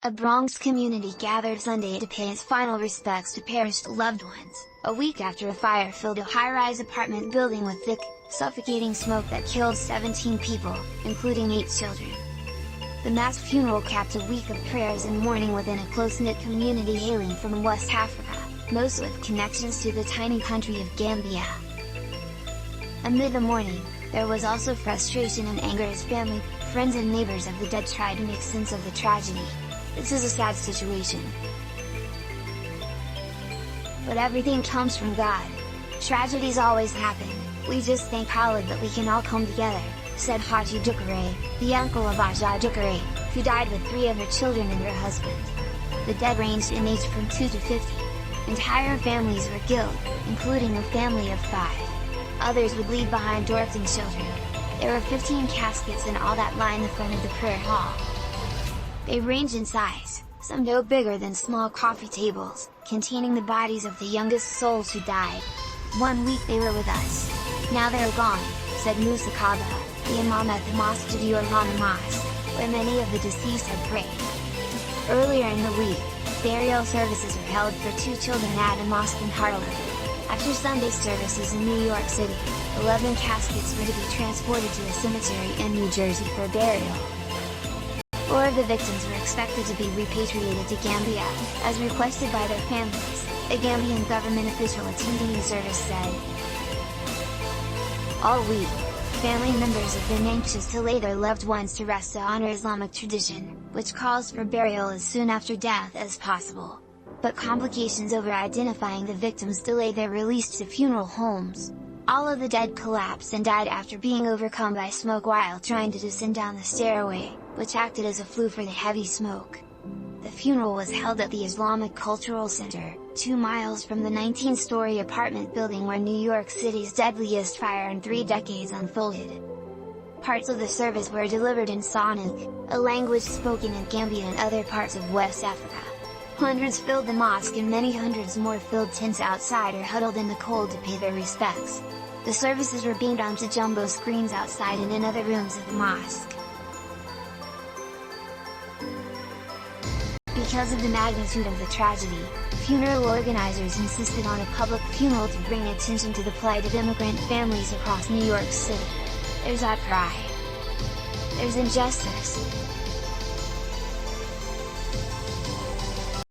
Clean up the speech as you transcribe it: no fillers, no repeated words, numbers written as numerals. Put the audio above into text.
A Bronx community gathered Sunday to pay its final respects to perished loved ones, a week after a fire filled a high-rise apartment building with thick, suffocating smoke that killed 17 people, including 8 children. The mass funeral capped a week of prayers and mourning within a close-knit community hailing from West Africa, most with connections to the tiny country of Gambia. Amid the mourning, there was also frustration and anger as family, friends and neighbors of the dead tried to make sense of the tragedy. This is a sad situation. But everything comes from God. Tragedies always happen, we just thank Allah that we can all come together, said Haji Dukuray, the uncle of Haja Dukuray, who died with 3 of her children and her husband. The dead ranged in age from 2 to 50. Entire families were killed, including a family of 5. Others would leave behind dwarfs and children. There were 15 caskets in all that line the front of the prayer hall. They range in size, some no bigger than small coffee tables, containing the bodies of the youngest souls who died. 1 week they were with us. Now they are gone, said Musa Kabba, the imam at the Masjid-Ur-Rahmah mosque, where many of the deceased had prayed. Earlier in the week, burial services were held for 2 children at a mosque in Harlem. After Sunday services in New York City, 11 caskets were to be transported to a cemetery in New Jersey for burial. 4 of the victims were expected to be repatriated to Gambia, as requested by their families, a Gambian government official attending the service said. All week, family members have been anxious to lay their loved ones to rest to honor Islamic tradition, which calls for burial as soon after death as possible. But complications over identifying the victims delayed their release to funeral homes. All of the dead collapsed and died after being overcome by smoke while trying to descend down the stairway, which acted as a flue for the heavy smoke. The funeral was held at the Islamic Cultural Center, 2 miles from the 19-story apartment building where New York City's deadliest fire in 3 decades unfolded. Parts of the service were delivered in Soninke, a language spoken in Gambia and other parts of West Africa. Hundreds filled the mosque and many hundreds more filled tents outside or huddled in the cold to pay their respects. The services were beamed onto jumbo screens outside and in other rooms of the mosque. Because of the magnitude of the tragedy, funeral organizers insisted on a public funeral to bring attention to the plight of immigrant families across New York City. There's outcry. There's injustice.